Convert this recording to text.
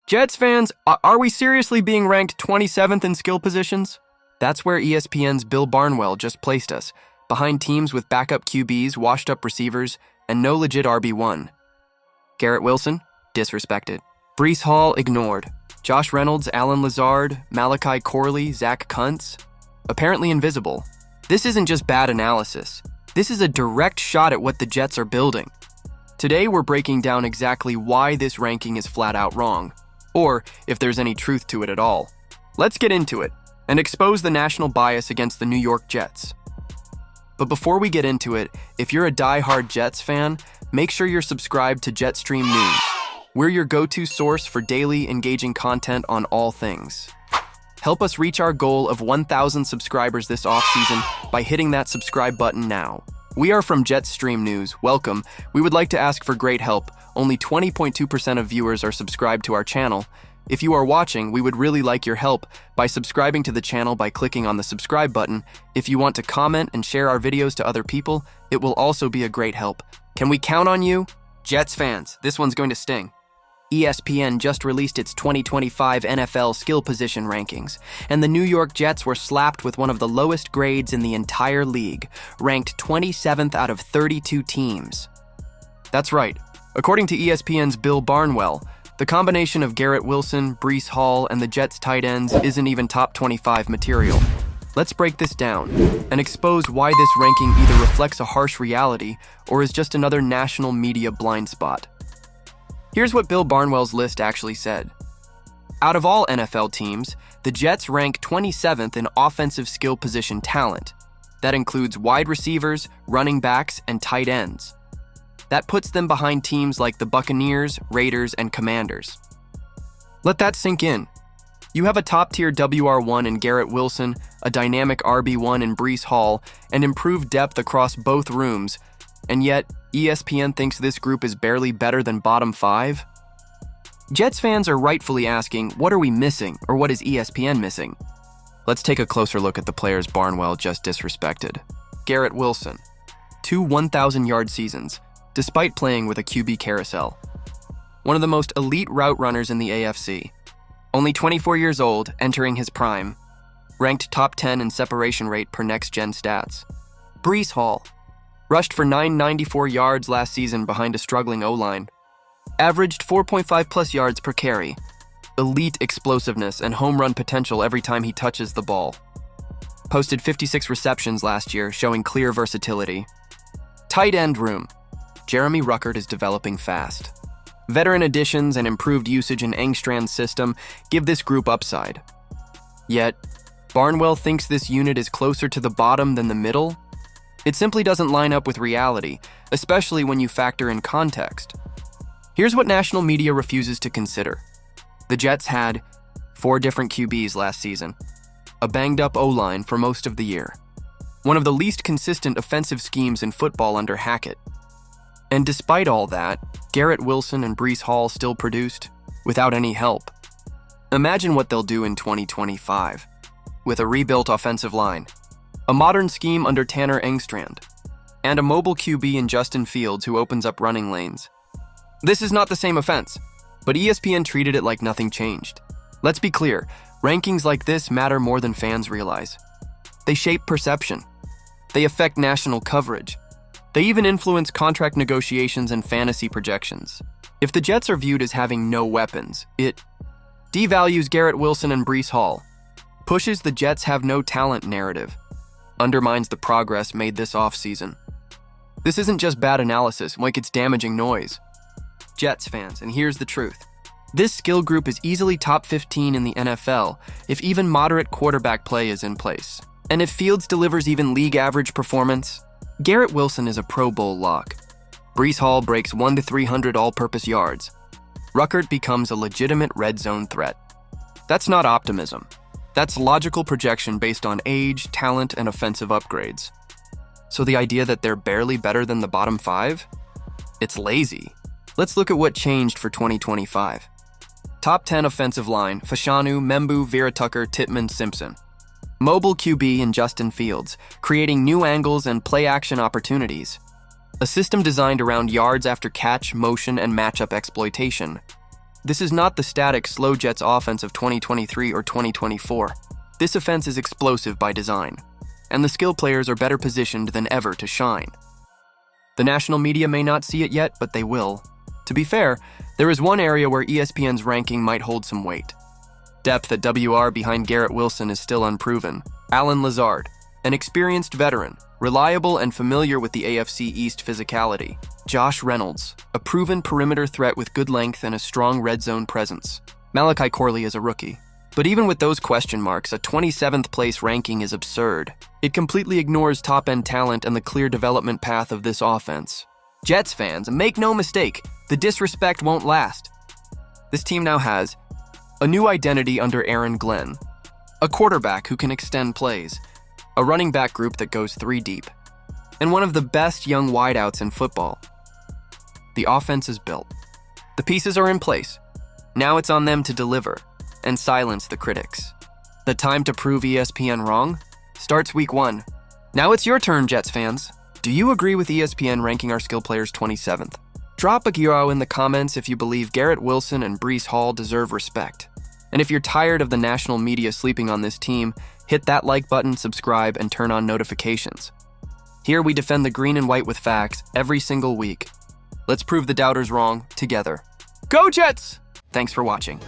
Jets fans, are we seriously being ranked 27th in skill positions? That's where ESPN's Bill Barnwell just placed us, behind teams with backup QBs, washed-up receivers, and no legit RB1. Garrett Wilson? Disrespected. Breece Hall? Ignored. Josh Reynolds, Alan Lazard, Malachi Corley, Zach Kuntz? Apparently invisible. This isn't just bad analysis. This is a direct shot at what the Jets are building. Today, we're breaking down exactly why this ranking is flat out wrong, or if there's any truth to it at all. Let's get into it and expose the national bias against the New York Jets. But before we get into it, if you're a die-hard Jets fan, make sure you're subscribed to Jetstream News. We're your go-to source for daily, engaging content on all things. Help us reach our goal of 1,000 subscribers this offseason by hitting that subscribe button now. We are from Jetstream News. Welcome. We would like to ask for great help. Only 20.2% of viewers are subscribed to our channel. If you are watching, we would really like your help by subscribing to the channel by clicking on the subscribe button. If you want to comment and share our videos to other people, it will also be a great help. Can we count on you? Jets fans, this one's going to sting. ESPN just released its 2025 NFL skill position rankings, and the New York Jets were slapped with one of the lowest grades in the entire league, ranked 27th out of 32 teams. That's right. According to ESPN's Bill Barnwell, the combination of Garrett Wilson, Breece Hall, and the Jets' tight ends isn't even top 25 material. Let's break this down and expose why this ranking either reflects a harsh reality or is just another national media blind spot. Here's what Bill Barnwell's list actually said. Out of all NFL teams, the Jets rank 27th in offensive skill position talent. That includes wide receivers, running backs, and tight ends. That puts them behind teams like the Buccaneers, Raiders, and Commanders. Let that sink in. You have a top-tier WR1 in Garrett Wilson, a dynamic RB1 in Breece Hall, and improved depth across both rooms, and yet ESPN thinks this group is barely better than bottom 5? Jets fans are rightfully asking, what are we missing, or what is ESPN missing? Let's take a closer look at the players Barnwell just disrespected. Garrett Wilson, 2 1,000-yard seasons, despite playing with a QB carousel. One of the most elite route runners in the AFC. Only 24 years old, entering his prime. Ranked top 10 in separation rate per next-gen stats. Breece Hall, rushed for 994 yards last season behind a struggling O-line. Averaged 4.5+ yards per carry. Elite explosiveness and home run potential every time he touches the ball. Posted 56 receptions last year, showing clear versatility. Tight end room. Jeremy Ruckert is developing fast. Veteran additions and improved usage in Engstrand's system give this group upside. Yet, Barnwell thinks this unit is closer to the bottom than the middle. It simply doesn't line up with reality, especially when you factor in context. Here's what national media refuses to consider. The Jets had 4 different QBs last season, a banged-up O-line for most of the year, one of the least consistent offensive schemes in football under Hackett. And despite all that, Garrett Wilson and Breece Hall still produced, without any help. Imagine what they'll do in 2025, with a rebuilt offensive line, a modern scheme under Tanner Engstrand, and a mobile QB in Justin Fields who opens up running lanes. This is not the same offense, but ESPN treated it like nothing changed. Let's be clear, rankings like this matter more than fans realize. They shape perception. They affect national coverage. They even influence contract negotiations and fantasy projections. If the Jets are viewed as having no weapons, it devalues Garrett Wilson and Breece Hall, pushes the Jets have no talent narrative, undermines the progress made this offseason. This isn't just bad analysis, it's damaging noise. Jets fans, and here's the truth. This skill group is easily top 15 in the NFL if even moderate quarterback play is in place. And if Fields delivers even league average performance, Garrett Wilson is a Pro Bowl lock. Breece Hall breaks 1 to 300 all-purpose yards. Ruckert becomes a legitimate red zone threat. That's not optimism. That's logical projection based on age, talent, and offensive upgrades. So the idea that they're barely better than the bottom 5? It's lazy. Let's look at what changed for 2025. Top 10 offensive line, Fashanu, Membu, Vera Tucker, Tittman, Simpson. Mobile QB in Justin Fields, creating new angles and play-action opportunities. A system designed around yards after catch, motion, and matchup exploitation. This is not the static, slow Jets offense of 2023 or 2024. This offense is explosive by design, and the skill players are better positioned than ever to shine. The national media may not see it yet, but they will. To be fair, there is one area where ESPN's ranking might hold some weight. Depth at WR behind Garrett Wilson is still unproven. Allen Lazard, an experienced veteran, reliable and familiar with the AFC East physicality. Josh Reynolds, a proven perimeter threat with good length and a strong red zone presence. Malachi Corley is a rookie. But even with those question marks, a 27th place ranking is absurd. It completely ignores top-end talent and the clear development path of this offense. Jets fans, make no mistake, the disrespect won't last. This team now has a new identity under Aaron Glenn, a quarterback who can extend plays, a running back group that goes 3 deep, and one of the best young wideouts in football. The offense is built. The pieces are in place. Now it's on them to deliver and silence the critics. The time to prove ESPN wrong starts week 1. Now it's your turn, Jets fans. Do you agree with ESPN ranking our skill players 27th? Drop a gyro in the comments if you believe Garrett Wilson and Breece Hall deserve respect. And if you're tired of the national media sleeping on this team, hit that like button, subscribe, and turn on notifications. Here we defend the green and white with facts every single week. Let's prove the doubters wrong together. Go Jets! Thanks for watching.